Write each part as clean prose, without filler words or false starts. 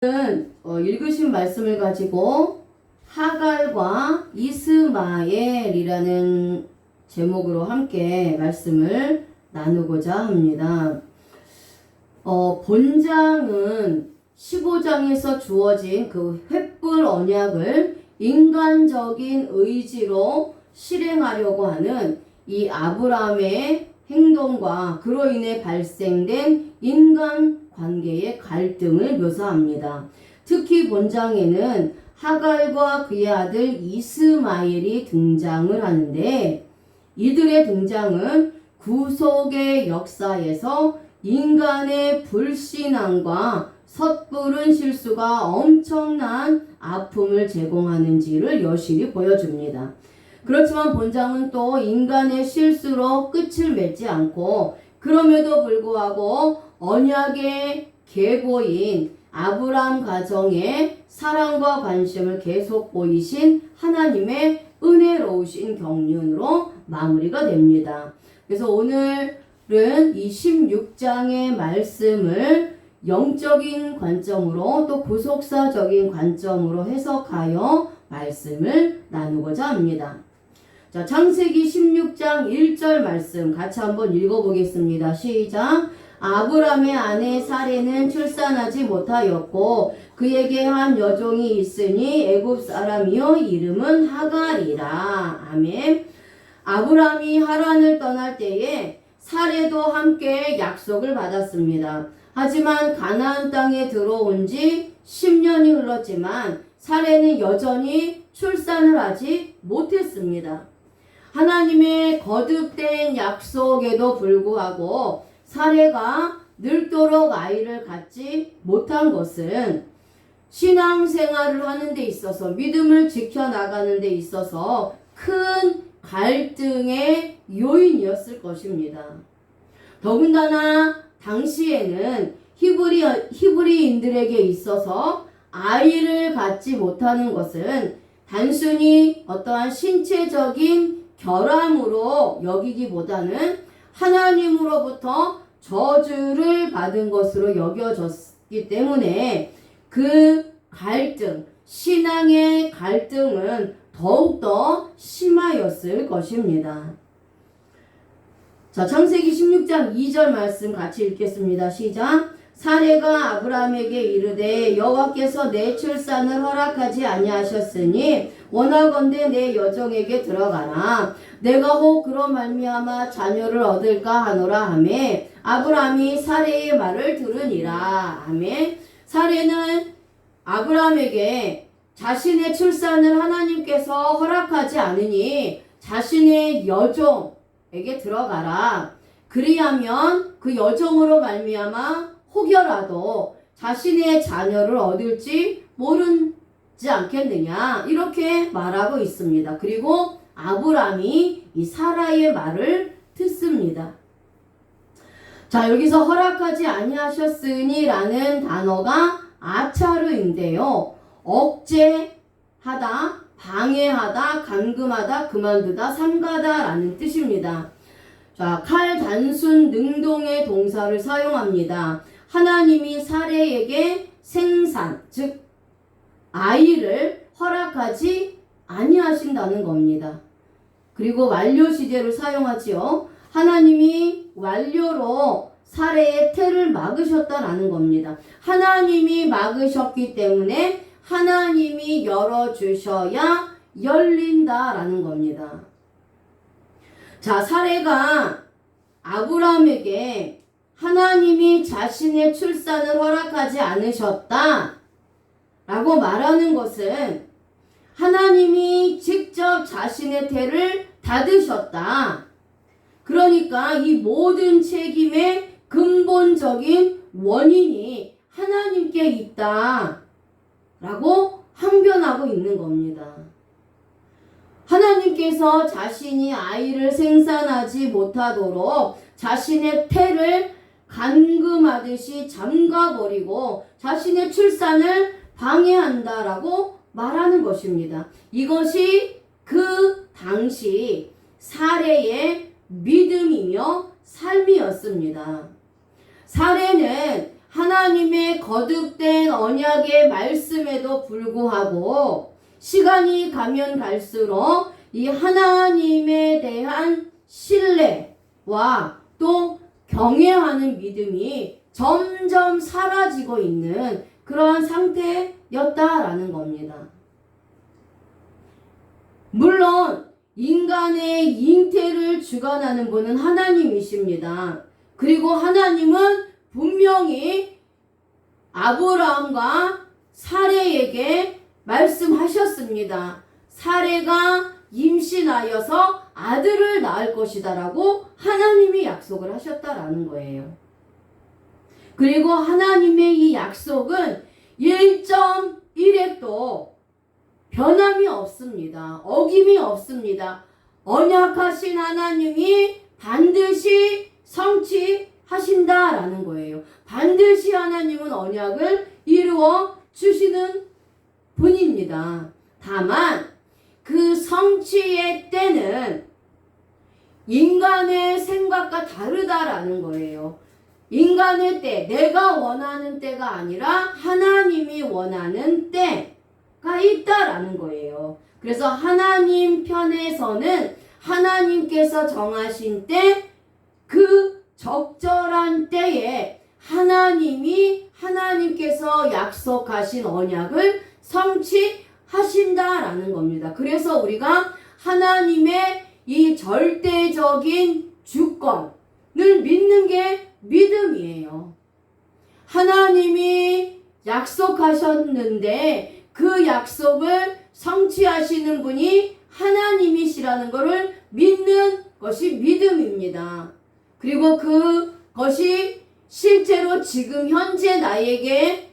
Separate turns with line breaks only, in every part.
읽으신 말씀을 가지고 하갈과 이스마엘이라는 제목으로 함께 말씀을 나누고자 합니다. 본장은 15장에서 주어진 그 횃불 언약을 인간적인 의지로 실행하려고 하는 이 아브라함의 행동과 그로 인해 발생된 인간 관계의 갈등을 묘사합니다. 특히 본장에는 하갈과 그의 아들 이스마엘이 등장을 하는데, 이들의 등장은 구속의 역사에서 인간의 불신앙과 섣부른 실수가 엄청난 아픔을 제공하는지를 여실히 보여줍니다. 그렇지만 본장은 또 인간의 실수로 끝을 맺지 않고, 그럼에도 불구하고 언약의 계보인 아브라함 가정에 사랑과 관심을 계속 보이신 하나님의 은혜로우신 경륜으로 마무리가 됩니다. 그래서 오늘은 이 16장의 말씀을 영적인 관점으로 또 구속사적인 관점으로 해석하여 말씀을 나누고자 합니다. 자, 창세기 16장 1절 말씀 같이 한번 읽어보겠습니다. 시작. 아브람의 아내 사레는 출산하지 못하였고 그에게 한 여종이 있으니 애굽 사람이요 이름은 하갈이라. 아멘. 아브람이 하란을 떠날 때에 사레도 함께 약속을 받았습니다. 하지만 가나안 땅에 들어온 지 10년이 흘렀지만 사레는 여전히 출산을 하지 못했습니다. 하나님의 거듭된 약속에도 불구하고 사레가 늙도록 아이를 갖지 못한 것은 신앙생활을 하는 데 있어서, 믿음을 지켜나가는 데 있어서 큰 갈등의 요인이었을 것입니다. 더군다나 당시에는 히브리인들에게 있어서 아이를 갖지 못하는 것은 단순히 어떠한 신체적인 결함으로 여기기보다는 하나님으로부터 저주를 받은 것으로 여겨졌기 때문에 그 갈등, 신앙의 갈등은 더욱더 심하였을 것입니다. 자, 창세기 16장 2절 말씀 같이 읽겠습니다. 시작. 사레가 아브라함에게 이르되 여호와께서 내 출산을 허락하지 아니하셨으니 원하건대 내 여종에게 들어가라. 내가 혹 그로 말미암아 자녀를 얻을까 하노라 하매 아브라함이 사레의 말을 들으니라. 아멘. 사레는 아브라함에게 자신의 출산을 하나님께서 허락하지 않으니 자신의 여종에게 들어가라. 그리하면 그 여종으로 말미암아 혹여라도 자신의 자녀를 얻을지 모르지 않겠느냐, 이렇게 말하고 있습니다. 그리고 아브람이 이 사라의 말을 듣습니다. 자, 여기서 허락하지 아니하셨으니 라는 단어가 아차르인데요, 억제하다, 방해하다, 감금하다, 그만두다, 삼가다 라는 뜻입니다. 자, 칼 단순 능동의 동사를 사용합니다. 하나님이 사레에게 생산, 즉 아이를 허락하지 아니하신다는 겁니다. 그리고 완료 시제를 사용하지요. 하나님이 완료로 사레의 태를 막으셨다라는 겁니다. 하나님이 막으셨기 때문에 하나님이 열어주셔야 열린다라는 겁니다. 자, 사레가 아브라함에게 하나님이 자신의 출산을 허락하지 않으셨다 라고 말하는 것은 하나님이 직접 자신의 태를 닫으셨다. 그러니까 이 모든 책임의 근본적인 원인이 하나님께 있다 라고 항변하고 있는 겁니다. 하나님께서 자신이 아이를 생산하지 못하도록 자신의 태를 감금하듯이 잠가버리고 자신의 출산을 방해한다라고 말하는 것입니다. 이것이 그 당시 사레의 믿음이며 삶이었습니다. 사레는 하나님의 거듭된 언약의 말씀에도 불구하고 시간이 가면 갈수록 이 하나님에 대한 신뢰와 또 경외하는 믿음이 점점 사라지고 있는 그러한 상태였다라는 겁니다. 물론 인간의 잉태를 주관하는 분은 하나님이십니다. 그리고 하나님은 분명히 아브라함과 사레에게 말씀하셨습니다. 사레가 임신하여서 아들을 낳을 것이다라고 하나님이 약속을 하셨다라는 거예요. 그리고 하나님의 이 약속은 1.1획도 변함이 없습니다. 어김이 없습니다. 언약하신 하나님이 반드시 성취하신다라는 거예요. 반드시 하나님은 언약을 이루어 주시는 분입니다. 다만 그 성취의 때는 인간의 생각과 다르다라는 거예요. 인간의 때, 내가 원하는 때가 아니라 하나님이 원하는 때가 있다라는 거예요. 그래서 하나님 편에서는 하나님께서 정하신 때, 그 적절한 때에 하나님께서 약속하신 언약을 성취하신다라는 겁니다. 그래서 우리가 하나님의 이 절대적인 주권을 믿는 게 믿음이에요. 하나님이 약속하셨는데 그 약속을 성취하시는 분이 하나님이시라는 것을 믿는 것이 믿음입니다. 그리고 그것이 실제로 지금 현재 나에게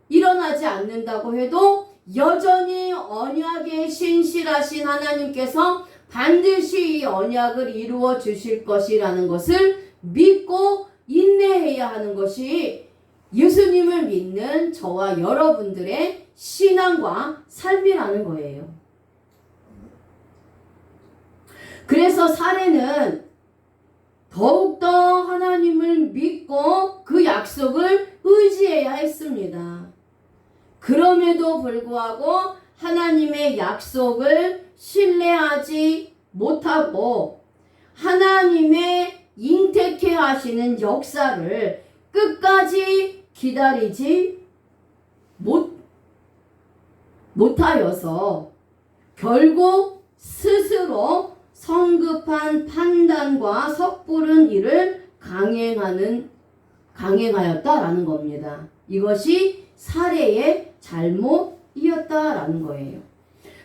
일어나지 않는다고 해도 여전히 언약에 신실하신 하나님께서 반드시 이 언약을 이루어 주실 것이라는 것을 믿고 인내해야 하는 것이 예수님을 믿는 저와 여러분들의 신앙과 삶이라는 거예요. 그래서 사례는 더욱더 하나님을 믿고 그 약속을 의지해야 했습니다. 그럼에도 불구하고 하나님의 약속을 신뢰하지 못하고 하나님의 잉태케 하시는 역사를 끝까지 기다리지 못하여서 결국 스스로 성급한 판단과 섣부른 일을 강행하였다라는 겁니다. 이것이 사례의 잘못이었다라는 거예요.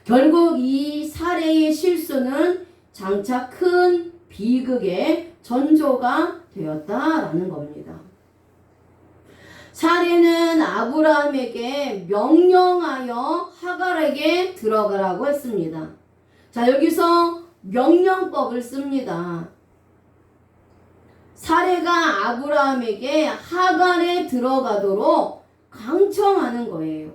결국 이 사례의 실수는 장차 큰 비극의 전조가 되었다라는 겁니다. 사례는 아브라함에게 명령하여 하갈에게 들어가라고 했습니다. 자, 여기서 명령법을 씁니다. 사례가 아브라함에게 하갈에 들어가도록 강청하는 거예요.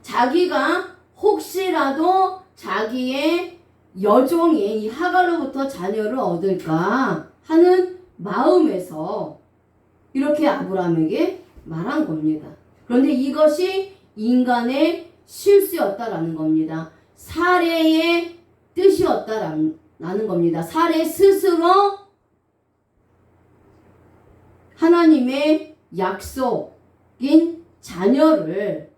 자기가 혹시라도 자기의 여종이 이 하갈로부터 자녀를 얻을까 하는 마음에서 이렇게 아브라함에게 말한 겁니다. 그런데 이것이 인간의 실수였다라는 겁니다. 사례의 뜻이었다라는 겁니다. 사례 스스로 하나님의 약속인 자녀를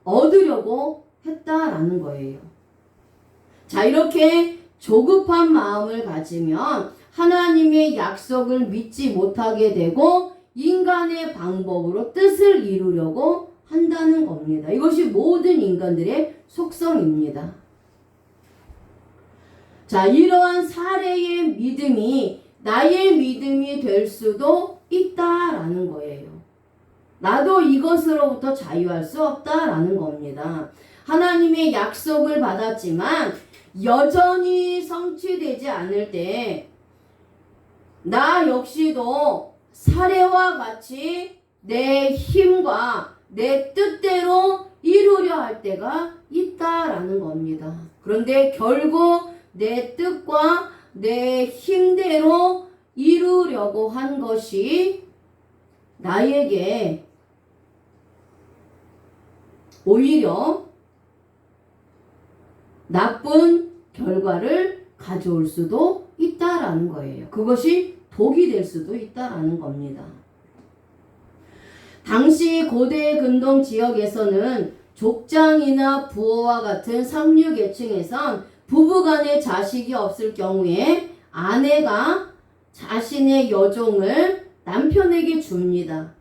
얻으려고 했다라는 거예요. 자, 이렇게 조급한 마음을 가지면 하나님의 약속을 믿지 못하게 되고 인간의 방법으로 뜻을 이루려고 한다는 겁니다. 이것이 모든 인간들의 속성입니다. 자, 이러한 사례의 믿음이 나의 믿음이 될 수도 있다라는 거예요. 나도 이것으로부터 자유할 수 없다라는 겁니다. 하나님의 약속을 받았지만 여전히 성취되지 않을 때 나 역시도 사례와 같이 내 힘과 내 뜻대로 이루려 할 때가 있다라는 겁니다. 그런데 결국 내 뜻과 내 힘대로 이루려고 한 것이 나에게 오히려 나쁜 결과를 가져올 수도 있다라는 거예요. 그것이 독이 될 수도 있다라는 겁니다. 당시 고대 근동 지역에서는 족장이나 부호와 같은 상류 계층에선 부부간에 자식이 없을 경우에 아내가 자신의 여종을 남편에게 줍니다.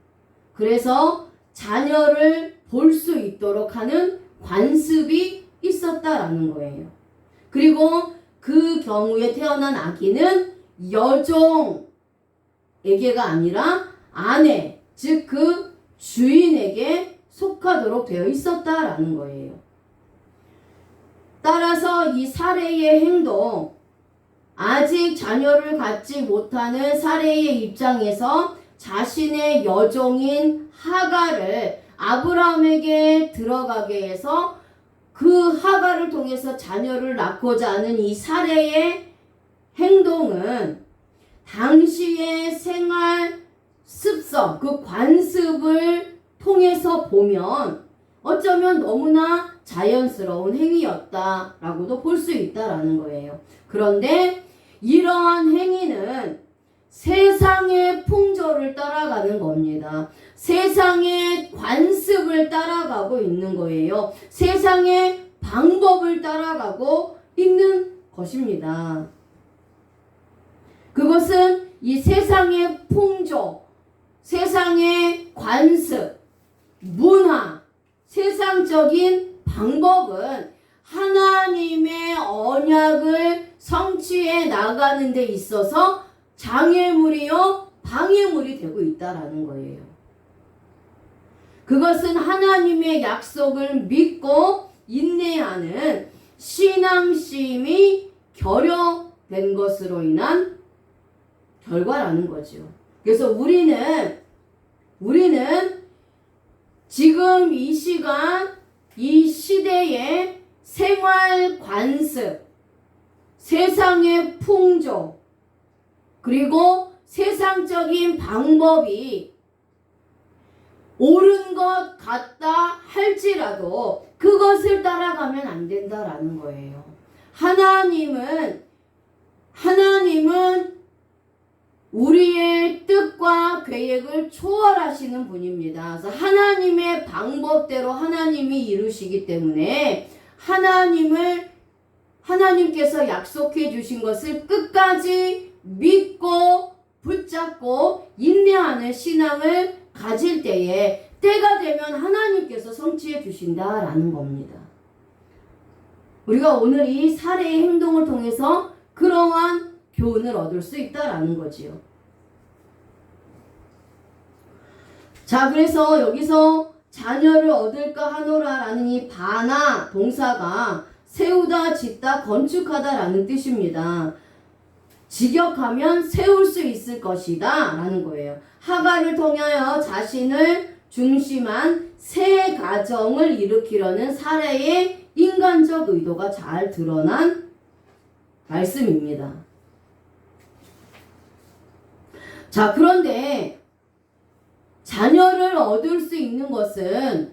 그래서 자녀를 볼 수 있도록 하는 관습이 있었다라는 거예요. 그리고 그 경우에 태어난 아기는 여종에게가 아니라 아내, 즉 그 주인에게 속하도록 되어 있었다라는 거예요. 따라서 이 사레의 행동, 아직 자녀를 갖지 못하는 사레의 입장에서 자신의 여종인 하갈을 아브라함에게 들어가게 해서 그 하갈을 통해서 자녀를 낳고자 하는 이 사레의 행동은 당시의 생활 습성, 그 관습을 통해서 보면 어쩌면 너무나 자연스러운 행위였다라고도 볼 수 있다라는 거예요. 그런데 이러한 행위는 세상의 풍조를 따라가는 겁니다. 세상의 관습을 따라가고 있는 거예요. 세상의 방법을 따라가고 있는 것입니다. 그것은 이 세상의 풍조, 세상의 관습, 문화, 세상적인 방법은 하나님의 언약을 성취해 나가는 데 있어서 장애물이요 방해물이 되고 있다라는 거예요. 그것은 하나님의 약속을 믿고 인내하는 신앙심이 결여된 것으로 인한 결과라는 거죠. 그래서 우리는 지금 이 시간, 이 시대의 생활 관습, 세상의 풍조, 그리고 세상적인 방법이 옳은 것 같다 할지라도 그것을 따라가면 안 된다라는 거예요. 하나님은 우리의 뜻과 계획을 초월하시는 분입니다. 그래서 하나님의 방법대로 하나님이 이루시기 때문에 하나님께서 약속해 주신 것을 끝까지 믿고 붙잡고 인내하는 신앙을 가질 때에 때가 되면 하나님께서 성취해 주신다라는 겁니다. 우리가 오늘 이 사례의 행동을 통해서 그러한 교훈을 얻을 수 있다라는 거지요. 자, 그래서 여기서 자녀를 얻을까 하노라라는 이 바나 동사가 세우다, 짓다, 건축하다라는 뜻입니다. 직역하면 세울 수 있을 것이다 라는 거예요. 하갈을 통하여 자신을 중심한 새 가정을 일으키려는 사례의 인간적 의도가 잘 드러난 말씀입니다. 자, 그런데 자녀를 얻을 수 있는 것은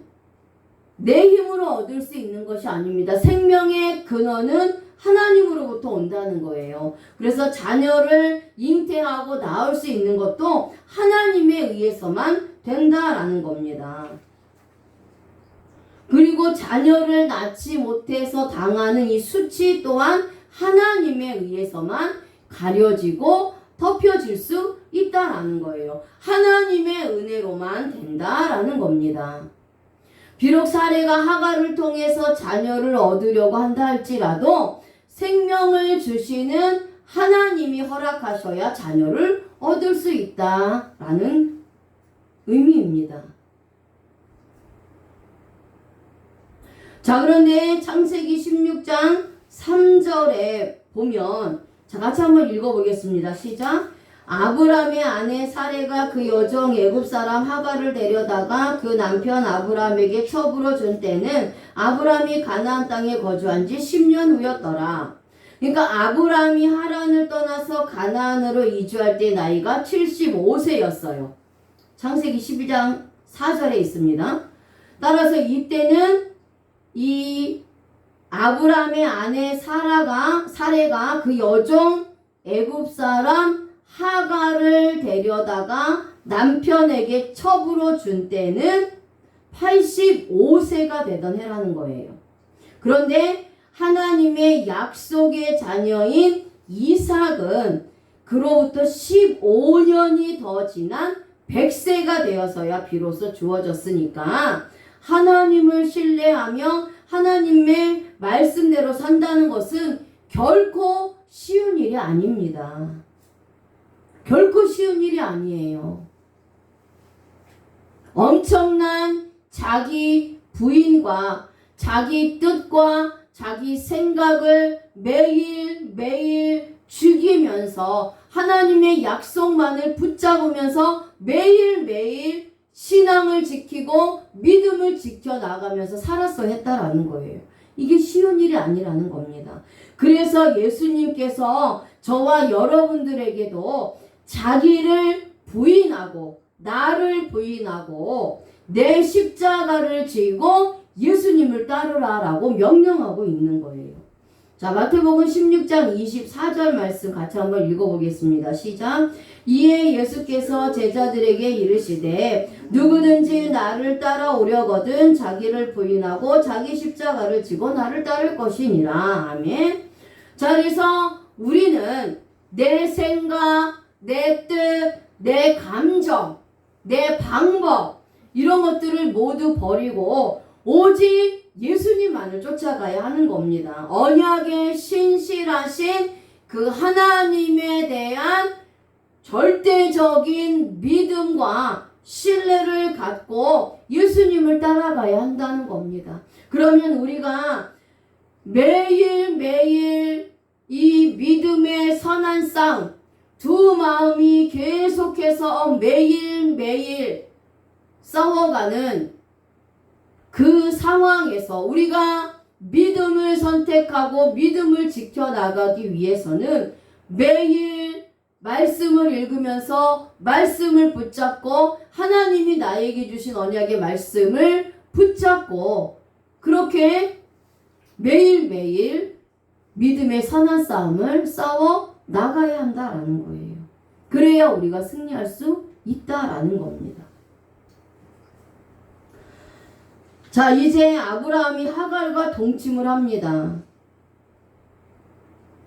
내 힘으로 얻을 수 있는 것이 아닙니다. 생명의 근원은 하나님으로부터 온다는 거예요. 그래서 자녀를 잉태하고 낳을 수 있는 것도 하나님에 의해서만 된다라는 겁니다. 그리고 자녀를 낳지 못해서 당하는 이 수치 또한 하나님에 의해서만 가려지고 덮여질 수 있다라는 거예요. 하나님의 은혜로만 된다라는 겁니다. 비록 사례가 하갈을 통해서 자녀를 얻으려고 한다 할지라도 생명을 주시는 하나님이 허락하셔야 자녀를 얻을 수 있다라는 의미입니다. 자, 그런데 창세기 16장 3절에 보면, 자, 같이 한번 읽어보겠습니다. 시작. 아브람의 아내 사레가 그 여종 애굽 사람 하갈을 데려다가 그 남편 아브람에게 첩으로 준 때는 아브람이 가나안 땅에 거주한 지 10년 후였더라. 그러니까 아브람이 하란을 떠나서 가나안으로 이주할 때 나이가 75세였어요. 창세기 12장 4절에 있습니다. 따라서 이때는 이 아브라함의 아내 사레가 그 여종 애굽 사람 하갈을 데려다가 남편에게 첩으로 준 때는 85세가 되던 해라는 거예요. 그런데 하나님의 약속의 자녀인 이삭은 그로부터 15년이 더 지난 100세가 되어서야 비로소 주어졌으니까 하나님을 신뢰하며 하나님의 말씀대로 산다는 것은 결코 쉬운 일이 아닙니다. 결코 쉬운 일이 아니에요. 엄청난 자기 부인과 자기 뜻과 자기 생각을 매일매일 죽이면서 하나님의 약속만을 붙잡으면서 매일매일 신앙을 지키고 믿음을 지켜나가면서 살았어야 했다라는 거예요. 이게 쉬운 일이 아니라는 겁니다. 그래서 예수님께서 저와 여러분들에게도 자기를 부인하고 나를 부인하고 내 십자가를 지고 예수님을 따르라라고 명령하고 있는 거예요. 자, 마태복음 16장 24절 말씀 같이 한번 읽어보겠습니다. 시작. 이에 예수께서 제자들에게 이르시되 누구든지 나를 따라오려거든 자기를 부인하고 자기 십자가를 지고 나를 따를 것이니라. 아멘. 자, 그래서 우리는 내 생각, 내 뜻, 내 감정, 내 방법 이런 것들을 모두 버리고 오직 예수님만을 쫓아가야 하는 겁니다. 언약에 신실하신 그 하나님에 대한 절대적인 믿음과 신뢰를 갖고 예수님을 따라가야 한다는 겁니다. 그러면 우리가 매일매일 이 믿음의 선한 싸움, 두 마음이 계속해서 매일매일 싸워가는 그 상황에서 우리가 믿음을 선택하고 믿음을 지켜나가기 위해서는 매일 말씀을 읽으면서 말씀을 붙잡고 하나님이 나에게 주신 언약의 말씀을 붙잡고 그렇게 매일매일 믿음의 선한 싸움을 싸워 나가야 한다라는 거예요. 그래야 우리가 승리할 수 있다라는 겁니다. 자, 이제 아브라함이 하갈과 동침을 합니다.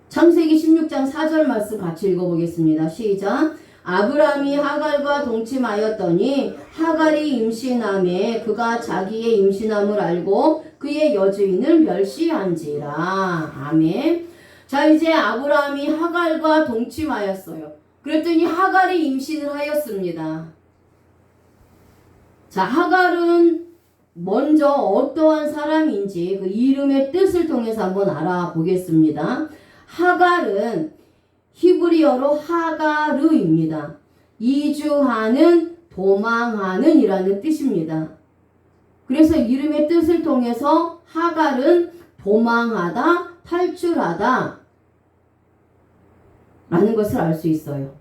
창세기 16장 4절 말씀 같이 읽어보겠습니다. 시작. 아브라함이 하갈과 동침하였더니 하갈이 임신함에 그가 자기의 임신함을 알고 그의 여주인을 멸시한지라. 아멘. 자, 이제 아브라함이 하갈과 동침하였어요. 그랬더니 하갈이 임신을 하였습니다. 자, 하갈은 먼저 어떠한 사람인지 그 이름의 뜻을 통해서 한번 알아보겠습니다. 하갈은 히브리어로 하가르입니다. 이주하는, 도망하는 이라는 뜻입니다. 그래서 이름의 뜻을 통해서 하갈은 도망하다, 탈출하다 라는 것을 알 수 있어요.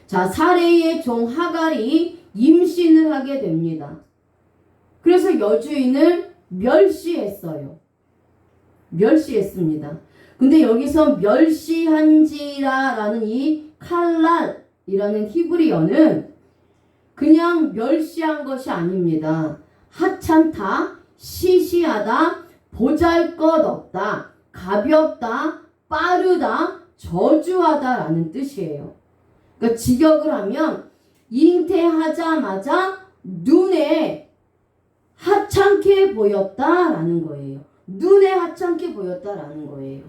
자, 사레의 종 하갈이 임신을 하게 됩니다. 그래서 여주인을 멸시했어요. 멸시했습니다. 근데 여기서 멸시한지라라는 이 칼랄이라는 히브리어는 그냥 멸시한 것이 아닙니다. 하찮다, 시시하다, 보잘것없다, 가볍다, 빠르다, 저주하다라는 뜻이에요. 그러니까 직역을 하면 잉태하자마자 눈에 하찮게 보였다라는 거예요. 눈에 하찮게 보였다라는 거예요.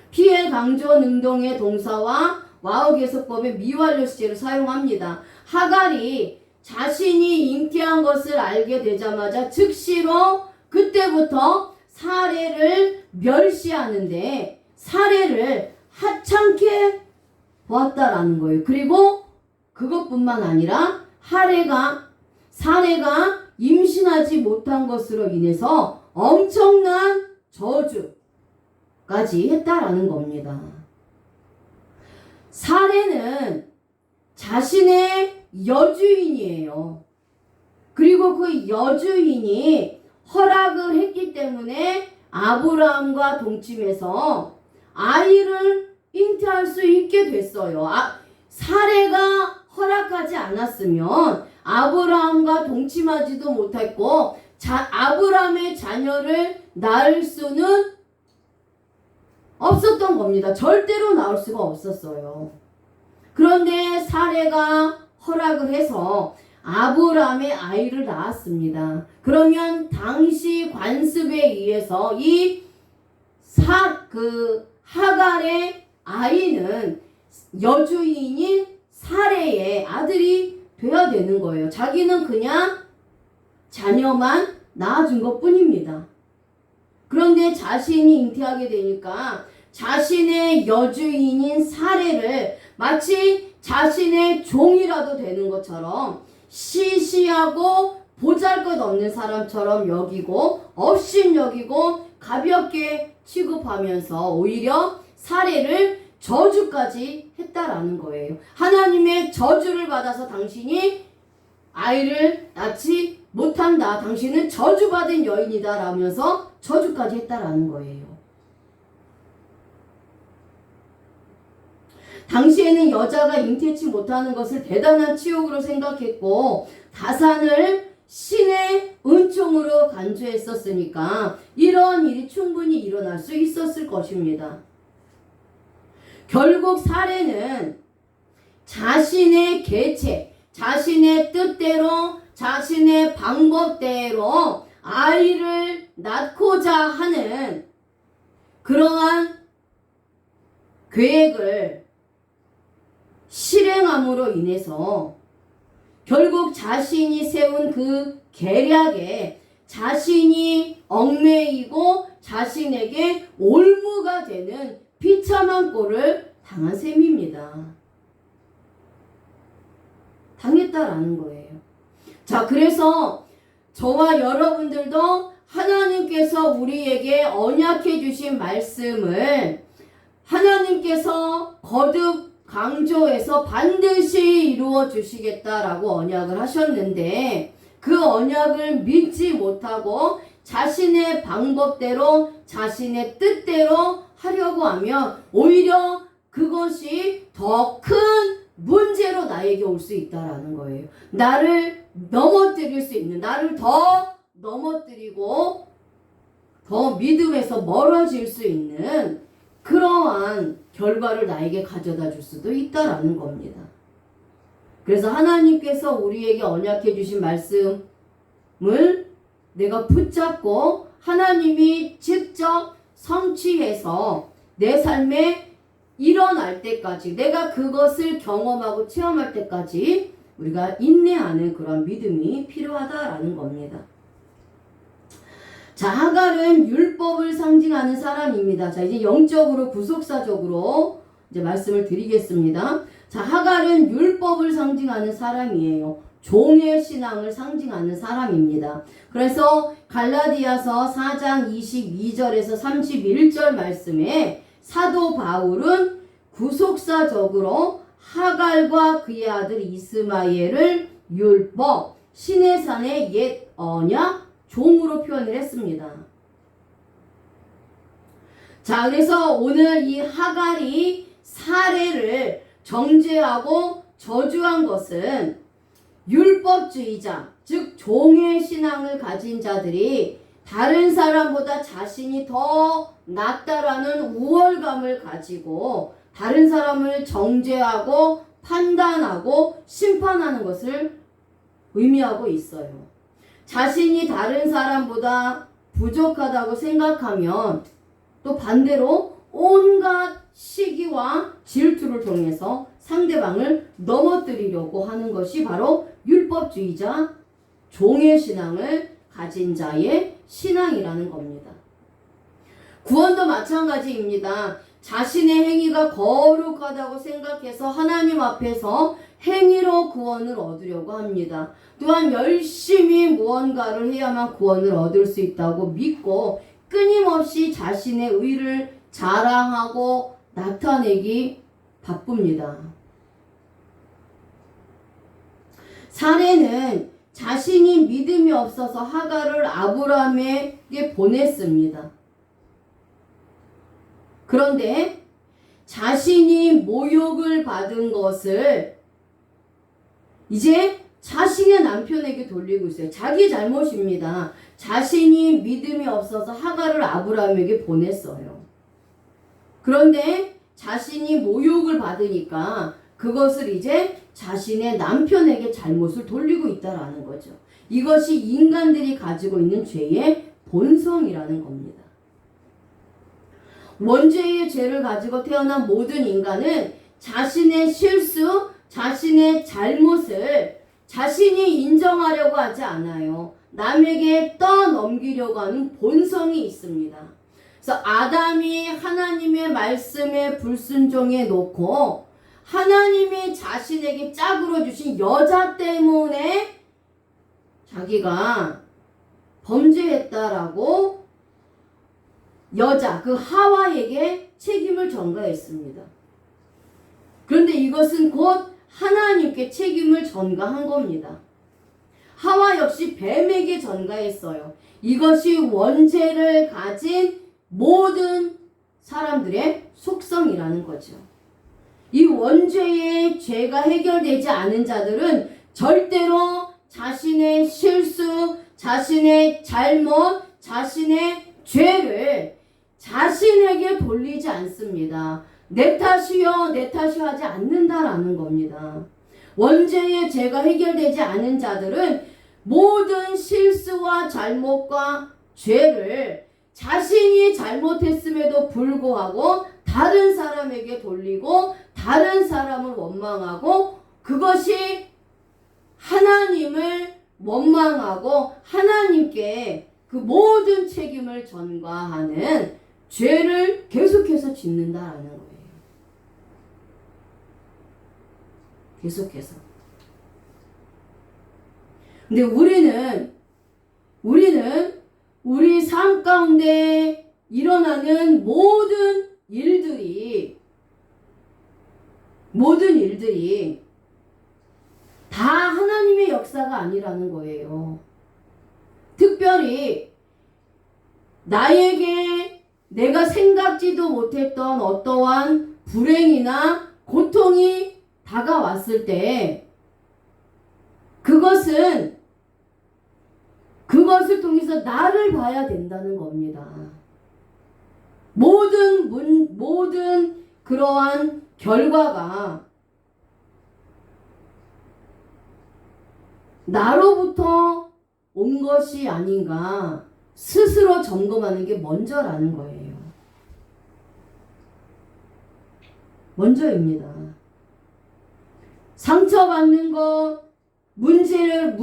피해 강조 능동의 동사와 와우계속법의 미완료 시제를 사용합니다. 하갈이 자신이 잉태한 것을 알게 되자마자 즉시로 그때부터 사레를 멸시하는데 사레를 하찮게 보았다라는 거예요. 그리고 그것뿐만 아니라 사레가 임신하지 못한 것으로 인해서 엄청난 저주까지 했다라는 겁니다. 사레는 자신의 여주인이에요. 그리고 그 여주인이 허락을 했기 때문에 아브라함과 동침해서 아이를 잉태할 수 있게 됐어요. 사레가 허락하지 않았으면 아브라함과 동침하지도 못했고 아브라함의 자녀를 낳을 수는 없었던 겁니다. 절대로 낳을 수가 없었어요. 그런데 사레가 허락을 해서 아브라함의 아이를 낳았습니다. 그러면 당시 관습에 의해서 이 하갈의 아이는 여주인인 사레의 아들이 되어야 되는 거예요. 자기는 그냥 자녀만 낳아준 것 뿐입니다. 그런데 자신이 잉태하게 되니까 자신의 여주인인 사레를 마치 자신의 종이라도 되는 것처럼 시시하고 보잘것없는 사람처럼 여기고 업신여기고 가볍게 취급하면서 오히려 사례를 저주까지 했다라는 거예요. 하나님의 저주를 받아서 당신이 아이를 낳지 못한다. 당신은 저주받은 여인이다 라면서 저주까지 했다라는 거예요. 당시에는 여자가 잉태치 못하는 것을 대단한 치욕으로 생각했고 다산을 신의 은총으로 간주했었으니까 이런 일이 충분히 일어날 수 있었을 것입니다. 결국 사례는 자신의 계책, 자신의 뜻대로, 자신의 방법대로 아이를 낳고자 하는 그러한 계획을 실행함으로 인해서 결국 자신이 세운 그 계략에 자신이 얽매이고 자신에게 올무가 되는 비참한 꼴을 당한 셈입니다. 당했다라는 거예요. 자, 그래서 저와 여러분들도 하나님께서 우리에게 언약해 주신 말씀을 하나님께서 거듭 강조해서 반드시 이루어 주시겠다라고 언약을 하셨는데 그 언약을 믿지 못하고 자신의 방법대로 자신의 뜻대로 하려고 하면 오히려 그것이 더 큰 문제로 나에게 올 수 있다라는 거예요. 나를 넘어뜨릴 수 있는, 나를 더 넘어뜨리고 더 믿음에서 멀어질 수 있는 그러한 결과를 나에게 가져다 줄 수도 있다라는 겁니다. 그래서 하나님께서 우리에게 언약해 주신 말씀을 내가 붙잡고 하나님이 직접 성취해서 내 삶에 일어날 때까지 내가 그것을 경험하고 체험할 때까지 우리가 인내하는 그런 믿음이 필요하다라는 겁니다. 자, 하갈은 율법을 상징하는 사람입니다. 자, 이제 영적으로 구속사적으로 이제 말씀을 드리겠습니다. 자, 하갈은 율법을 상징하는 사람이에요. 종의 신앙을 상징하는 사람입니다. 그래서 갈라디아서 4장 22절에서 31절 말씀에 사도 바울은 구속사적으로 하갈과 그의 아들 이스마엘을 율법, 시내산의 옛 언약, 종으로 표현을 했습니다. 자, 그래서 오늘 이 하갈이 사례를 정죄하고 저주한 것은 율법주의자, 즉 종의 신앙을 가진 자들이 다른 사람보다 자신이 더 낫다라는 우월감을 가지고 다른 사람을 정죄하고 판단하고 심판하는 것을 의미하고 있어요. 자신이 다른 사람보다 부족하다고 생각하면 또 반대로 온갖 시기와 질투를 통해서 상대방을 넘어뜨리려고 하는 것이 바로 율법주의자, 종의 신앙을 가진 자의 신앙이라는 겁니다. 구원도 마찬가지입니다. 자신의 행위가 거룩하다고 생각해서 하나님 앞에서 행위로 구원을 얻으려고 합니다. 또한 열심히 무언가를 해야만 구원을 얻을 수 있다고 믿고 끊임없이 자신의 의를 자랑하고 나타내기 바쁩니다. 사레는 자신이 믿음이 없어서 하갈을 아브라함에게 보냈습니다. 그런데 자신이 모욕을 받은 것을 이제 자신의 남편에게 돌리고 있어요. 자기 잘못입니다. 자신이 믿음이 없어서 하갈을 아브라함에게 보냈어요. 그런데 자신이 모욕을 받으니까 그것을 이제 자신의 남편에게 잘못을 돌리고 있다라는 거죠. 이것이 인간들이 가지고 있는 죄의 본성이라는 겁니다. 원죄의 죄를 가지고 태어난 모든 인간은 자신의 실수, 자신의 잘못을 자신이 인정하려고 하지 않아요. 남에게 떠넘기려고 하는 본성이 있습니다. 그래서 아담이 하나님의 말씀에 불순종해 놓고 하나님이 자신에게 짝으로 주신 여자 때문에 자기가 범죄했다라고 여자, 그 하와에게 책임을 전가했습니다. 그런데 이것은 곧 하나님께 책임을 전가한 겁니다. 하와 역시 뱀에게 전가했어요. 이것이 원죄를 가진 모든 사람들의 속성이라는 거죠. 이 원죄의 죄가 해결되지 않은 자들은 절대로 자신의 실수, 자신의 잘못, 자신의 죄를 자신에게 돌리지 않습니다. 내 탓이요, 내 탓이 하지 않는다라는 겁니다. 원죄의 죄가 해결되지 않은 자들은 모든 실수와 잘못과 죄를 자신이 잘못했음에도 불구하고 다른 사람에게 돌리고 다른 사람을 원망하고 그것이 하나님을 원망하고 하나님께 그 모든 책임을 전가하는 죄를 계속해서 짓는다라는 거예요. 계속해서. 근데 우리는 우리 삶 가운데 일어나는 모든 일들이 다 하나님의 역사가 아니라는 거예요. 특별히 나에게 내가 생각지도 못했던 어떠한 불행이나 고통이 다가왔을 때 그것을 통해서 나를 봐야 된다는 겁니다. 모든 그러한 결과가 나로부터 온 것이 아닌가 스스로 점검하는 게 먼저라는 거예요. 먼저입니다. 상처받는 것, 문제가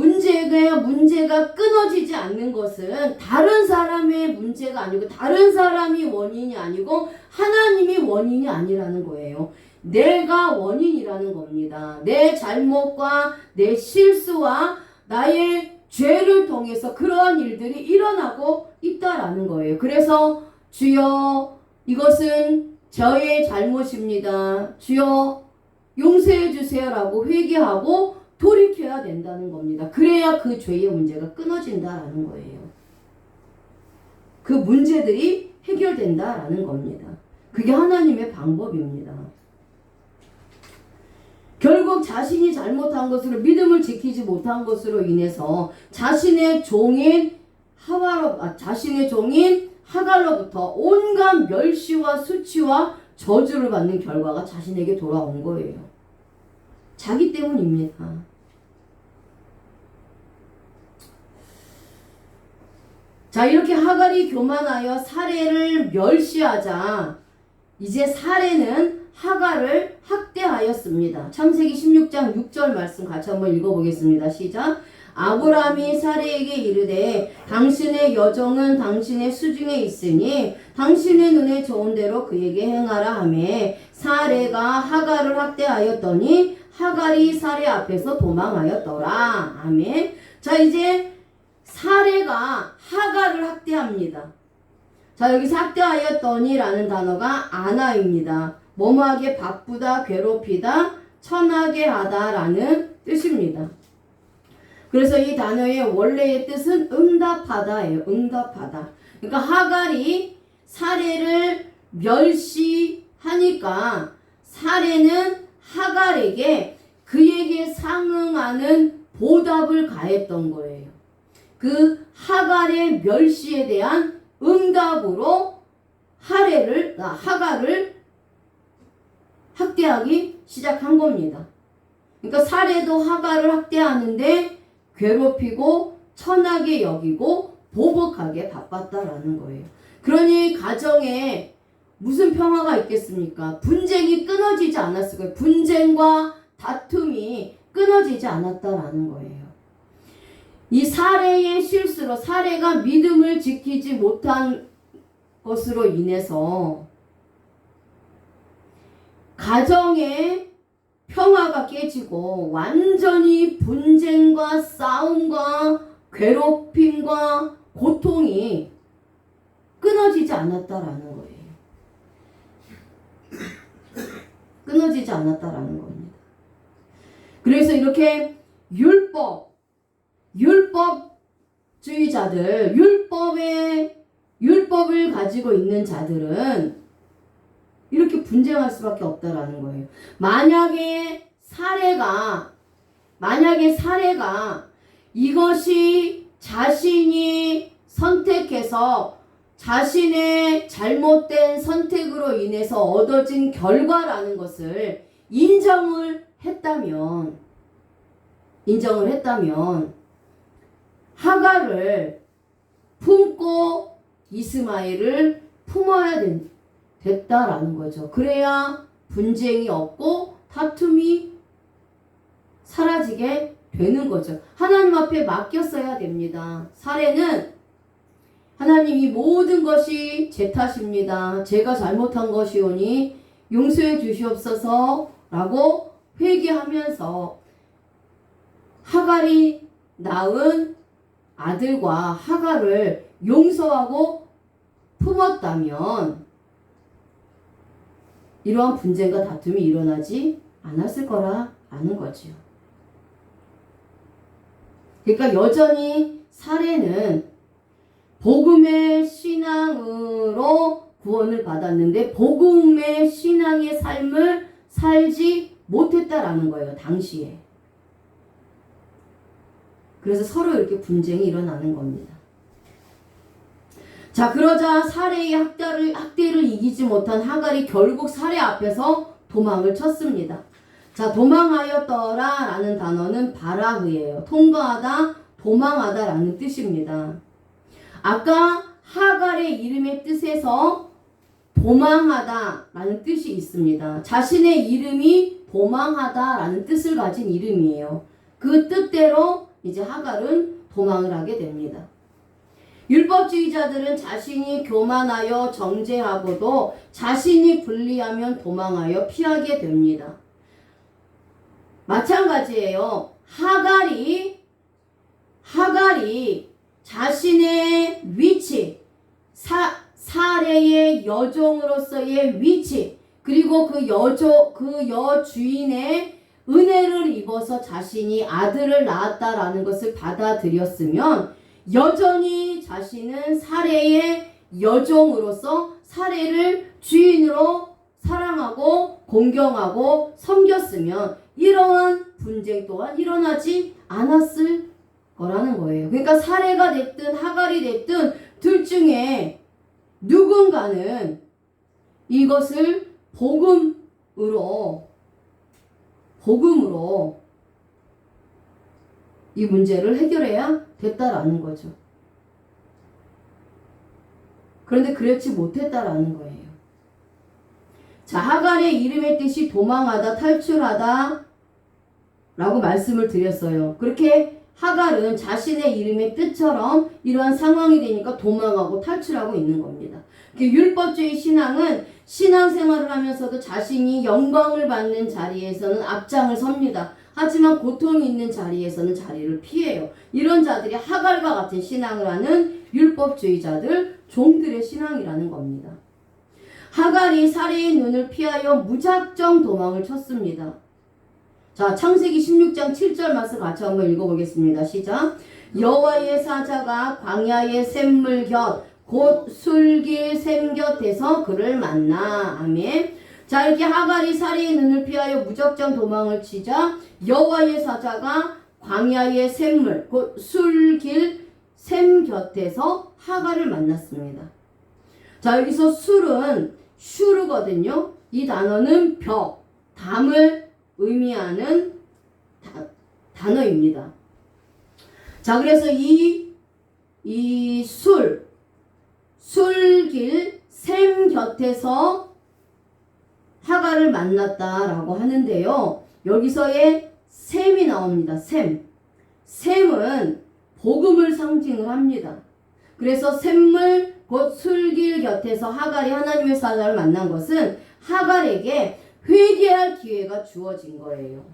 끊어지지 않는 것은 다른 사람의 문제가 아니고 다른 사람이 원인이 아니고 하나님이 원인이 아니라는 거예요. 내가 원인이라는 겁니다. 내 잘못과 내 실수와 나의 죄를 통해서 그러한 일들이 일어나고 있다라는 거예요. 그래서 주여 이것은 저의 잘못입니다. 주여 용서해 주세요라고 회개하고 돌이켜야 된다는 겁니다. 그래야 그 죄의 문제가 끊어진다라는 거예요. 그 문제들이 해결된다라는 겁니다. 그게 하나님의 방법입니다. 결국 자신이 잘못한 것으로 믿음을 지키지 못한 것으로 인해서 자신의 종인 하갈로부터 온갖 멸시와 수치와 저주를 받는 결과가 자신에게 돌아온 거예요. 자기 때문입니다. 자, 이렇게 하갈이 교만하여 사레를 멸시하자 이제 사레는 하갈을 학대하였습니다. 창세기 16장 6절 말씀 같이 한번 읽어보겠습니다. 시작. 아브라함이 사레에게 이르되 당신의 여종은 당신의 수중에 있으니 당신의 눈에 좋은 대로 그에게 행하라 하매 사레가 하갈을 학대하였더니 하갈이 사레 앞에서 도망하였더라. 아멘. 자, 이제 사레가 하갈을 학대합니다. 자, 여기서 학대하였더니라는 단어가 아나입니다. 뭐뭐하게 바쁘다, 괴롭히다, 천하게 하다라는 뜻입니다. 그래서 이 단어의 원래의 뜻은 응답하다예요. 응답하다. 그러니까 하갈이 사레를 멸시하니까 사레는 하갈에게 그에게 상응하는 보답을 가했던 거예요. 그 하갈의 멸시에 대한 응답으로 하갈을 학대하기 시작한 겁니다. 그러니까 사레도 하갈을 학대하는데 괴롭히고 천하게 여기고 보복하게 바빴다라는 거예요. 그러니 가정에 무슨 평화가 있겠습니까? 분쟁이 끊어지지 않았을 거예요. 분쟁과 다툼이 끊어지지 않았다라는 거예요. 이 사레의 실수로 사레가 믿음을 지키지 못한 것으로 인해서 가정의 평화가 깨지고 완전히 분쟁과 싸움과 괴롭힘과 고통이 끊어지지 않았다라는 거예요. 끊어지지 않았다라는 겁니다. 그래서 이렇게 율법주의자들, 율법을 가지고 있는 자들은 이렇게 분쟁할 수밖에 없다라는 거예요. 만약에 사례가 이것이 자신이 선택해서 자신의 잘못된 선택으로 인해서 얻어진 결과라는 것을 인정을 했다면 하갈을 품고 이스마엘을 품어야 됐다라는 거죠. 그래야 분쟁이 없고 다툼이 사라지게 되는 거죠. 하나님 앞에 맡겼어야 됩니다. 사례는 하나님 이 모든 것이 제 탓입니다. 제가 잘못한 것이오니 용서해 주시옵소서 라고 회개하면서 하갈이 낳은 아들과 하갈을 용서하고 품었다면 이러한 분쟁과 다툼이 일어나지 않았을 거라는 거죠. 그러니까 여전히 사례는 복음의 신앙으로 구원을 받았는데 복음의 신앙의 삶을 살지 못했다라는 거예요. 당시에. 그래서 서로 이렇게 분쟁이 일어나는 겁니다. 자, 그러자 사레의 학대를 이기지 못한 하갈이 결국 사레 앞에서 도망을 쳤습니다. 자, 도망하였더라 라는 단어는 바라흐예요. 통과하다, 도망하다 라는 뜻입니다. 아까 하갈의 이름의 뜻에서 도망하다 라는 뜻이 있습니다. 자신의 이름이 도망하다 라는 뜻을 가진 이름이에요. 그 뜻대로 이제 하갈은 도망을 하게 됩니다. 율법주의자들은 자신이 교만하여 정죄하고도 자신이 불리하면 도망하여 피하게 됩니다. 마찬가지예요. 하갈이 자신의 위치, 사례의 여종으로서의 위치, 그리고 그 여주인의 은혜를 입어서 자신이 아들을 낳았다라는 것을 받아들였으면 여전히 자신은 사례의 여종으로서 사례를 주인으로 사랑하고 공경하고 섬겼으면 이러한 분쟁 또한 일어나지 않았을 거라는 거예요. 그러니까 사례가 됐든 하갈이 됐든 둘 중에 누군가는 이것을 복음으로 이 문제를 해결해야 됐다라는 거죠. 그런데 그렇지 못했다라는 거예요. 자, 하갈의 이름의 뜻이 도망하다, 탈출하다 라고 말씀을 드렸어요. 그렇게 하갈은 자신의 이름의 뜻처럼 이러한 상황이 되니까 도망하고 탈출하고 있는 겁니다. 율법주의 신앙은 신앙생활을 하면서도 자신이 영광을 받는 자리에서는 앞장을 섭니다. 하지만 고통이 있는 자리에서는 자리를 피해요. 이런 자들이 하갈과 같은 신앙을 하는 율법주의자들, 종들의 신앙이라는 겁니다. 하갈이 사례의 눈을 피하여 무작정 도망을 쳤습니다. 자, 창세기 16장 7절 말씀 같이 한번 읽어보겠습니다. 시작. 여호와의 사자가 광야의 샘물 곁 곧 술길 샘 곁에서 그를 만나. 아멘. 자, 이렇게 하갈이 사리의 눈을 피하여 무작정 도망을 치자 여호와의 사자가 광야의 샘물 곧 술길 샘 곁에서 하갈을 만났습니다. 자, 여기서 술은 슈르거든요. 이 단어는 벽, 담을 의미하는 단어입니다. 자, 그래서 이 술길 샘 곁에서 하갈을 만났다라고 하는데요. 여기서의 샘이 나옵니다. 샘은 복음을 상징을 합니다. 그래서 샘물 곧 술길 곁에서 하갈이 하나님의 사자를 만난 것은 하갈에게 회개할 기회가 주어진 거예요.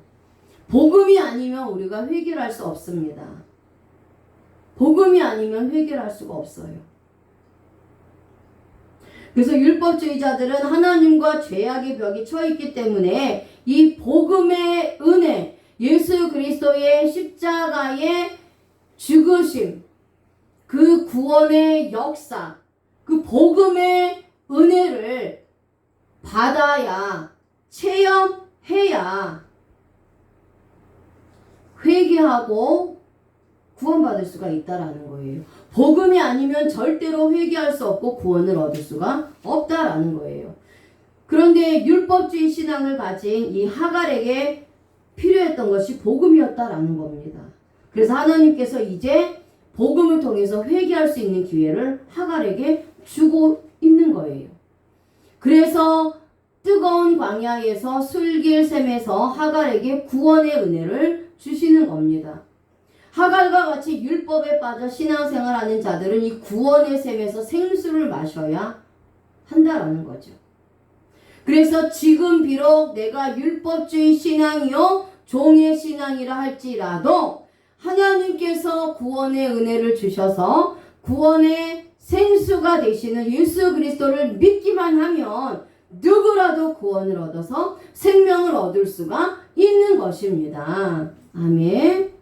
복음이 아니면 우리가 회개를 할 수 없습니다. 복음이 아니면 회개를 할 수가 없어요. 그래서 율법주의자들은 하나님과 죄악의 벽이 처있기 때문에 이 복음의 은혜, 예수 그리스도의 십자가의 죽으심, 그 구원의 역사, 그 복음의 은혜를 받아야, 체험해야 회개하고 구원받을 수가 있다라는 거예요. 복음이 아니면 절대로 회개할 수 없고 구원을 얻을 수가 없다라는 거예요. 그런데 율법주의 신앙을 가진 이 하갈에게 필요했던 것이 복음이었다라는 겁니다. 그래서 하나님께서 이제 복음을 통해서 회개할 수 있는 기회를 하갈에게 주고 있는 거예요. 그래서 뜨거운 광야에서 술길 샘에서 하갈에게 구원의 은혜를 주시는 겁니다. 하갈과 같이 율법에 빠져 신앙생활하는 자들은 이 구원의 샘에서 생수를 마셔야 한다라는 거죠. 그래서 지금 비록 내가 율법주의 신앙이요 종의 신앙이라 할지라도 하나님께서 구원의 은혜를 주셔서 구원의 생수가 되시는 예수 그리스도를 믿기만 하면 누구라도 구원을 얻어서 생명을 얻을 수가 있는 것입니다. 아멘.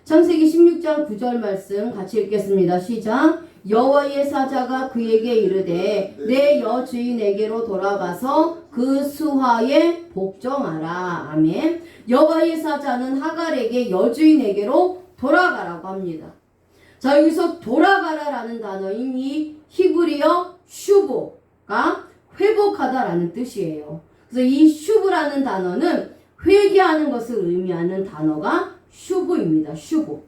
창세기 16장 9절 말씀 같이 읽겠습니다. 시작. 여호와의 사자가 그에게 이르되 내 여주인에게로 돌아가서 그 수하에 복종하라. 아멘. 여호와의 사자는 하갈에게 여주인에게로 돌아가라고 합니다. 자, 여기서 돌아가라라는 단어인 이 히브리어 슈브가 회복하다라는 뜻이에요. 그래서 이 슈브라는 단어는 회개하는 것을 의미하는 단어가 슈브입니다. 슈브.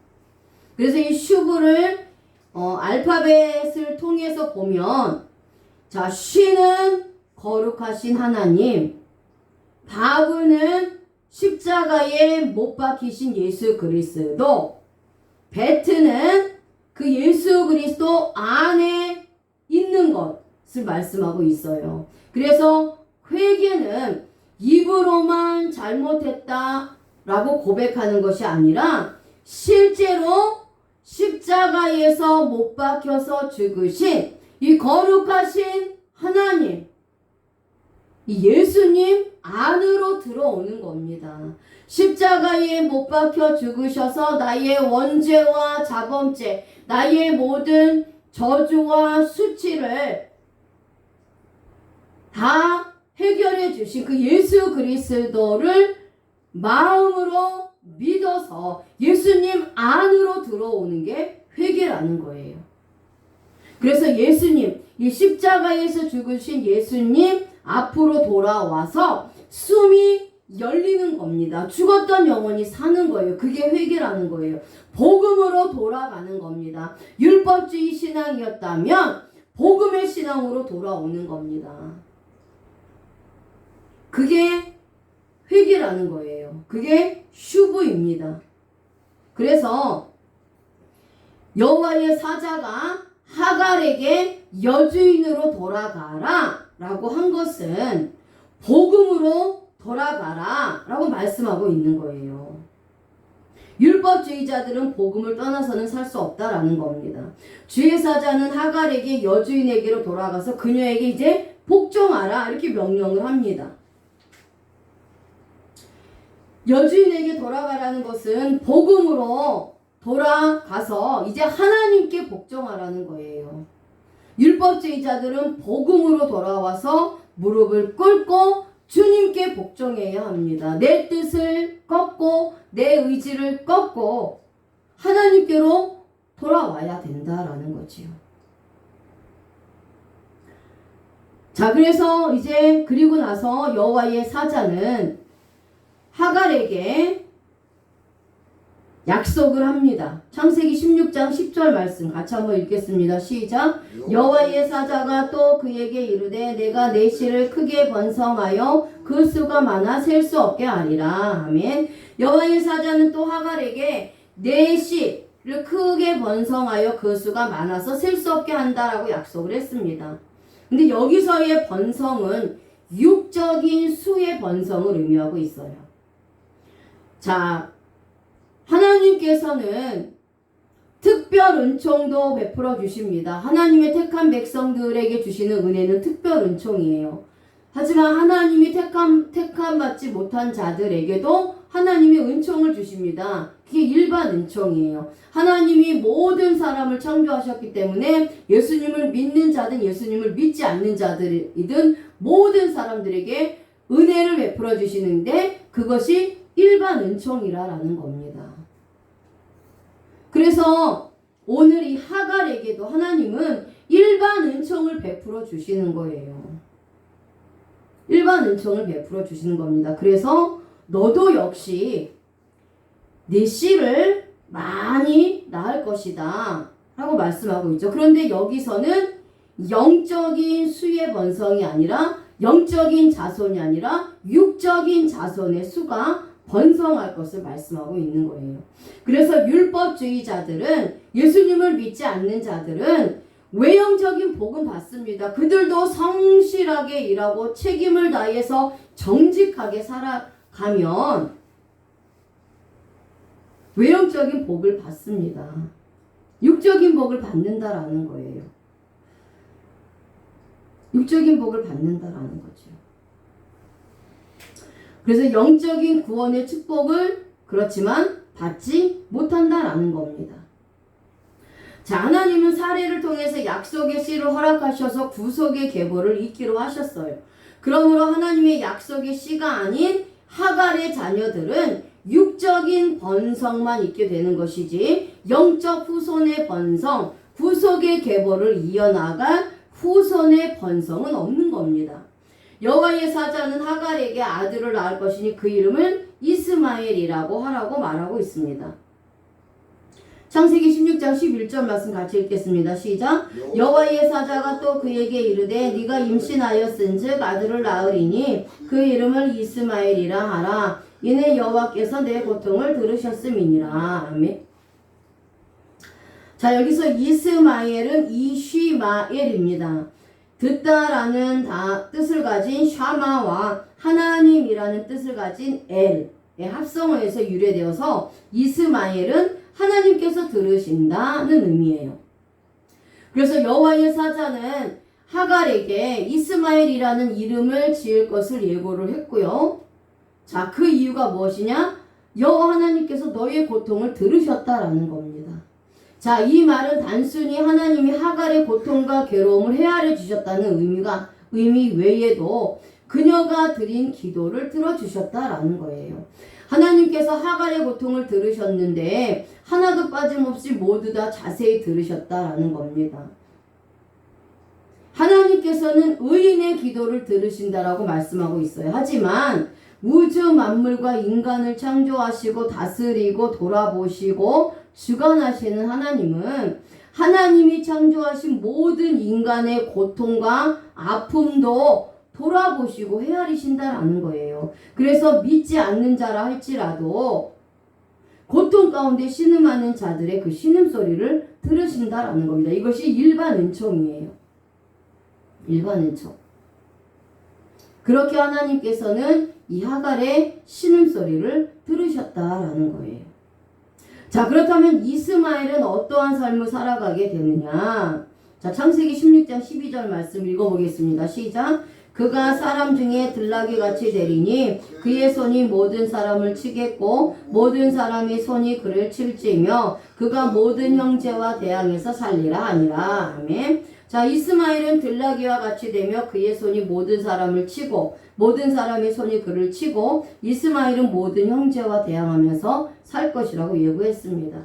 그래서 이 슈브를 알파벳을 통해서 보면 자, 쉬는 거룩하신 하나님, 바브는 십자가에 못 박히신 예수 그리스도, 베트는 그 예수 그리스도 안에 있는 것을 말씀하고 있어요. 그래서 회개는 입으로만 잘못했다라고 고백하는 것이 아니라 실제로 십자가에서 못 박혀서 죽으신 이 거룩하신 하나님, 이 예수님 안으로 들어오는 겁니다. 십자가에 못 박혀 죽으셔서 나의 원죄와 자범죄, 나의 모든 저주와 수치를 다 해결해 주신 그 예수 그리스도를 마음으로 믿어서 예수님 안으로 들어오는 게 회개라는 거예요. 그래서 예수님, 이 십자가에서 죽으신 예수님 앞으로 돌아와서 숨이 열리는 겁니다. 죽었던 영혼이 사는 거예요. 그게 회개라는 거예요. 복음으로 돌아가는 겁니다. 율법주의 신앙이었다면 복음의 신앙으로 돌아오는 겁니다. 그게 회개라는 거예요. 그게 슈브입니다. 그래서 여호와의 사자가 하갈에게 여주인으로 돌아가라 라고 한 것은 복음으로 돌아가라 라고 말씀하고 있는 거예요. 율법주의자들은 복음을 떠나서는 살 수 없다라는 겁니다. 주의 사자는 하갈에게 여주인에게로 돌아가서 그녀에게 이제 복종하라 이렇게 명령을 합니다. 여주인에게 돌아가라는 것은 복음으로 돌아가서 이제 하나님께 복종하라는 거예요. 율법주의자들은 복음으로 돌아와서 무릎을 꿇고 주님께 복종해야 합니다. 내 뜻을 꺾고 내 의지를 꺾고 하나님께로 돌아와야 된다라는 거지요. 자, 그래서 이제 그리고 나서 여호와의 사자는 하갈에게 약속을 합니다. 창세기 16장 10절 말씀 같이 한번 읽겠습니다. 시작. 여호와의 사자가 또 그에게 이르되 내가 내 씨를 크게 번성하여 그 수가 많아 셀 수 없게 하리라. 아멘. 여호와의 사자는 또 하갈에게 내 씨를 크게 번성하여 그 수가 많아서 셀 수 없게 한다라고 약속을 했습니다. 근데 여기서의 번성은 육적인 수의 번성을 의미하고 있어요. 자, 하나님께서는 특별 은총도 베풀어 주십니다. 하나님의 택한 백성들에게 주시는 은혜는 특별 은총이에요. 하지만 하나님이 택함 받지 못한 자들에게도 하나님이 은총을 주십니다. 그게 일반 은총이에요. 하나님이 모든 사람을 창조하셨기 때문에 예수님을 믿는 자든 예수님을 믿지 않는 자들이든 모든 사람들에게 은혜를 베풀어 주시는데 그것이 일반 은총이라는 겁니다. 그래서 오늘 이 하갈에게도 하나님은 일반 은총을 베풀어 주시는 거예요. 일반 은총을 베풀어 주시는 겁니다. 그래서 너도 역시 네 씨를 많이 낳을 것이다 라고 말씀하고 있죠. 그런데 여기서는 영적인 수의 번성이 아니라 영적인 자손이 아니라 육적인 자손의 수가 번성할 것을 말씀하고 있는 거예요. 그래서 율법주의자들은 예수님을 믿지 않는 자들은 외형적인 복음 받습니다. 그들도 성실하게 일하고 책임을 다해서 정직하게 살아가면 외형적인 복을 받습니다. 육적인 복을 받는다라는 거예요. 육적인 복을 받는다라는 거죠. 그래서 영적인 구원의 축복을 그렇지만 받지 못한다라는 겁니다. 자, 하나님은 사례를 통해서 약속의 씨를 허락하셔서 구속의 계보를 잇기로 하셨어요. 그러므로 하나님의 약속의 씨가 아닌 하갈의 자녀들은 육적인 번성만 있게 되는 것이지 영적 후손의 번성, 구속의 계보를 이어나갈 후손의 번성은 없는 겁니다. 여호와의 사자는 하갈에게 아들을 낳을 것이니 그 이름을 이스마엘이라고 하라고 말하고 있습니다. 창세기 16장 11절 말씀 같이 읽겠습니다. 시작. 여호와의 사자가 또 그에게 이르되 네가 임신하였은즉 아들을 낳으리니 그 이름을 이스마엘이라 하라. 이는 여호와께서 내 고통을 들으셨음이니라. 아멘. 자, 여기서 이스마엘은 이쉬마엘입니다. 듣다라는 뜻을 가진 샤마와 하나님이라는 뜻을 가진 엘의 합성어에서 유래되어서 이스마엘은 하나님께서 들으신다는 의미예요. 그래서 여호와의 사자는 하갈에게 이스마엘이라는 이름을 지을 것을 예고를 했고요. 자, 그 이유가 무엇이냐? 여호와 하나님께서 너의 고통을 들으셨다라는 겁니다. 자, 이 말은 단순히 하나님이 하갈의 고통과 괴로움을 헤아려 주셨다는 의미 외에도 그녀가 드린 기도를 들어주셨다라는 거예요. 하나님께서 하갈의 고통을 들으셨는데 하나도 빠짐없이 모두 다 자세히 들으셨다라는 겁니다. 하나님께서는 의인의 기도를 들으신다라고 말씀하고 있어요. 하지만 우주 만물과 인간을 창조하시고 다스리고 돌아보시고 주관하시는 하나님은 하나님이 창조하신 모든 인간의 고통과 아픔도 돌아보시고 헤아리신다라는 거예요. 그래서 믿지 않는 자라 할지라도 고통 가운데 신음하는 자들의 그 신음소리를 들으신다라는 겁니다. 이것이 일반 은총이에요. 일반 은총. 그렇게 하나님께서는 이 하갈의 신음소리를 들으셨다라는 거예요. 자, 그렇다면 이스마엘은 어떠한 삶을 살아가게 되느냐? 자, 창세기 16장 12절 말씀 읽어보겠습니다. 시작. 그가 사람 중에 들나귀 같이 되리니 그의 손이 모든 사람을 치겠고 모든 사람의 손이 그를 칠지며 그가 모든 형제와 대항해서 살리라 하니라. 아멘. 자, 이스마엘은 들나귀와 같이 되며 그의 손이 모든 사람을 치고 모든 사람의 손이 그를 치고 이스마엘은 모든 형제와 대항하면서 살 것이라고 예고했습니다.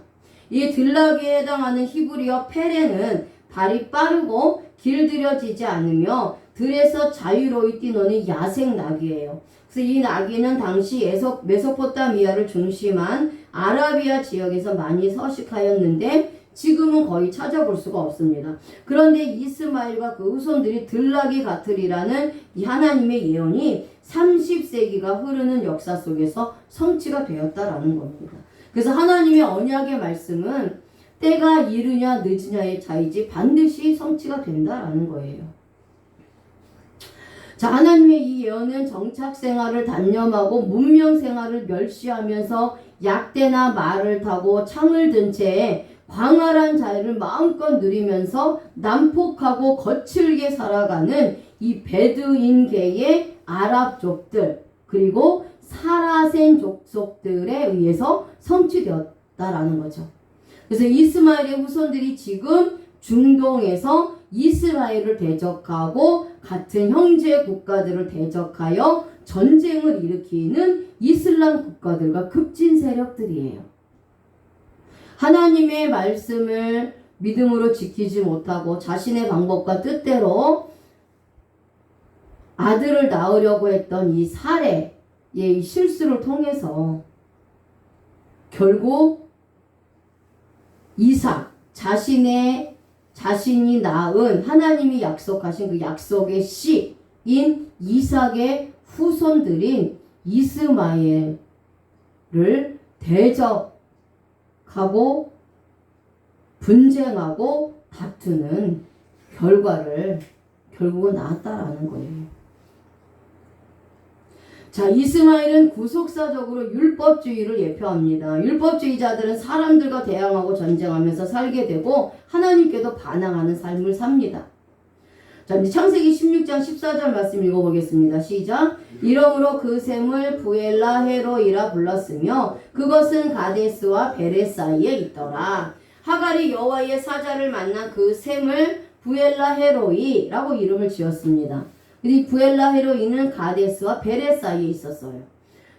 이 들나귀에 해당하는 히브리어 페레는 발이 빠르고 길들여지지 않으며 들에서 자유로이 뛰노는 야생 나귀예요. 그래서 이 나귀는 당시 메소포타미아를 중심한 아라비아 지역에서 많이 서식하였는데 지금은 거의 찾아볼 수가 없습니다. 그런데 이스마엘과 그 후손들이 들나귀 같으리라는 이 하나님의 예언이 30세기가 흐르는 역사 속에서 성취가 되었다라는 겁니다. 그래서 하나님의 언약의 말씀은 때가 이르냐 늦으냐의 차이지 반드시 성취가 된다라는 거예요. 자, 하나님의 이 예언은 정착생활을 단념하고 문명생활을 멸시하면서 약대나 말을 타고 창을 든 채 광활한 자유를 마음껏 누리면서 난폭하고 거칠게 살아가는 이 베두인계의 아랍족들 그리고 사라센 족속들에 의해서 성취되었다라는 거죠. 그래서 이스마엘의 후손들이 지금 중동에서 이스라엘을 대적하고 같은 형제 국가들을 대적하여 전쟁을 일으키는 이슬람 국가들과 급진 세력들이에요. 하나님의 말씀을 믿음으로 지키지 못하고 자신의 방법과 뜻대로 아들을 낳으려고 했던 이 사례의 이 실수를 통해서 결국 이삭 자신이 낳은 하나님이 약속하신 그 약속의 씨인 이삭의 후손들인 이스마엘을 대적하고 분쟁하고 다투는 결과를 결국은 낳았다라는 거예요. 자, 이스마엘은 구속사적으로 율법주의를 예표합니다. 율법주의자들은 사람들과 대항하고 전쟁하면서 살게 되고 하나님께도 반항하는 삶을 삽니다. 자, 이제 창세기 16장 14절 말씀 읽어보겠습니다. 시작. 이러므로 그 샘을 부엘라 헤로이라 불렀으며 그것은 가데스와 베레 사이에 있더라. 하갈이 여호와의 사자를 만난 그 샘을 부엘라 헤로이라고 이름을 지었습니다. 이 부엘라 헤로이는 가데스와 베레 사이에 있었어요.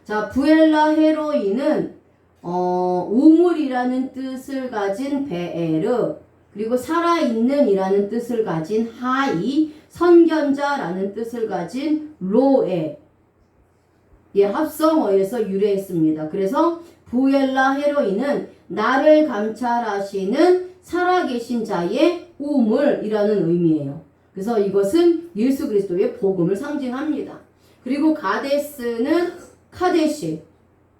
자, 부엘라 헤로이는 우물이라는 뜻을 가진 베에르, 그리고 살아있는 이라는 뜻을 가진 하이, 선견자라는 뜻을 가진 로에 합성어에서 유래했습니다. 그래서 부엘라 헤로이는 나를 감찰하시는 살아계신 자의 우물이라는 의미예요. 그래서 이것은 예수 그리스도의 복음을 상징합니다. 그리고 가데스는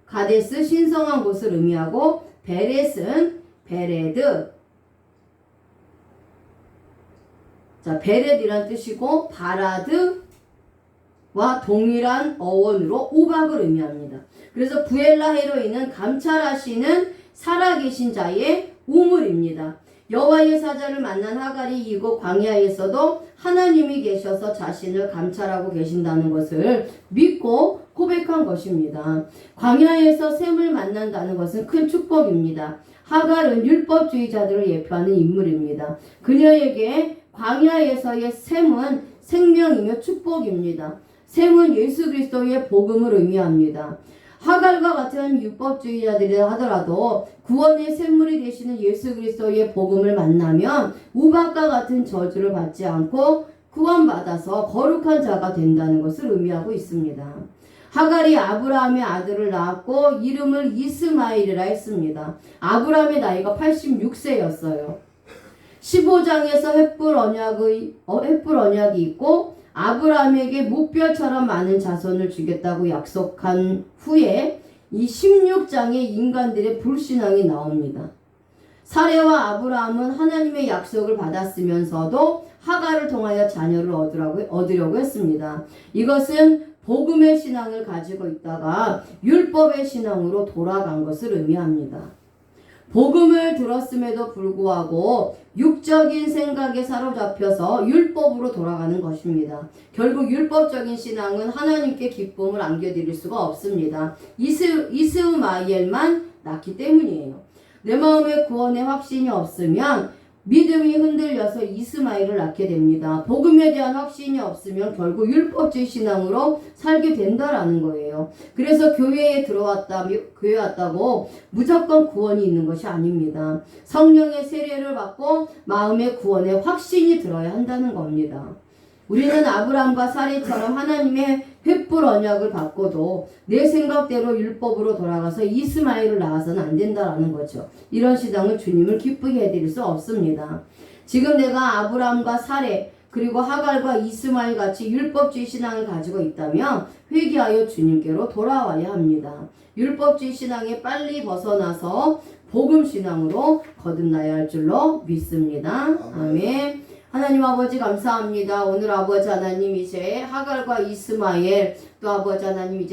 가데스 신성한 곳을 의미하고 베렛은 베레드, 자, 베렛이란 뜻이고 바라드와 동일한 어원으로 우박을 의미합니다. 그래서 부엘라 헤로이는 감찰하시는 살아계신 자의 우물입니다. 여호와의 사자를 만난 하갈이 이곳 광야에서도 하나님이 계셔서 자신을 감찰하고 계신다는 것을 믿고 고백한 것입니다. 광야에서 샘을 만난다는 것은 큰 축복입니다. 하갈은 율법주의자들을 예표하는 인물입니다. 그녀에게 광야에서의 샘은 생명이며 축복입니다. 샘은 예수 그리스도의 복음을 의미합니다. 하갈과 같은 율법주의자들이라 하더라도 구원의 샘물이 되시는 예수 그리스도의 복음을 만나면 우박과 같은 저주를 받지 않고 구원받아서 거룩한 자가 된다는 것을 의미하고 있습니다. 하갈이 아브라함의 아들을 낳았고 이름을 이스마엘이라 했습니다. 아브라함의 나이가 86세였어요. 15장에서 횃불 언약이 있고 아브라함에게 목별처럼 많은 자손을 주겠다고 약속한 후에 이 16장에 인간들의 불신앙이 나옵니다. 사레와 아브라함은 하나님의 약속을 받았으면서도 하갈을 통하여 자녀를 얻으려고 했습니다. 이것은 복음의 신앙을 가지고 있다가 율법의 신앙으로 돌아간 것을 의미합니다. 복음을 들었음에도 불구하고 육적인 생각에 사로잡혀서 율법으로 돌아가는 것입니다. 결국 율법적인 신앙은 하나님께 기쁨을 안겨드릴 수가 없습니다. 이스마엘만 낳기 때문이에요. 내 마음에 구원의 확신이 없으면 믿음이 흔들려서 이스마엘을 낳게 됩니다. 복음에 대한 확신이 없으면 결국 율법주의 신앙으로 살게 된다라는 거예요. 그래서 교회 왔다고 무조건 구원이 있는 것이 아닙니다. 성령의 세례를 받고 마음의 구원의 확신이 들어야 한다는 겁니다. 우리는 아브라함과 사례처럼 하나님의 횃불 언약을 받고도 내 생각대로 율법으로 돌아가서 이스마엘을 낳아서는 안 된다라는 거죠. 이런 신앙은 주님을 기쁘게 해드릴 수 없습니다. 지금 내가 아브라함과 사례 그리고 하갈과 이스마엘 같이 율법주의 신앙을 가지고 있다면 회개하여 주님께로 돌아와야 합니다. 율법주의 신앙에 빨리 벗어나서 복음 신앙으로 거듭나야 할 줄로 믿습니다. 아멘. 하나님 아버지 감사합니다. 오늘 아버지 하나님 이제 하갈과 이스마엘 또 아버지 하나님 이제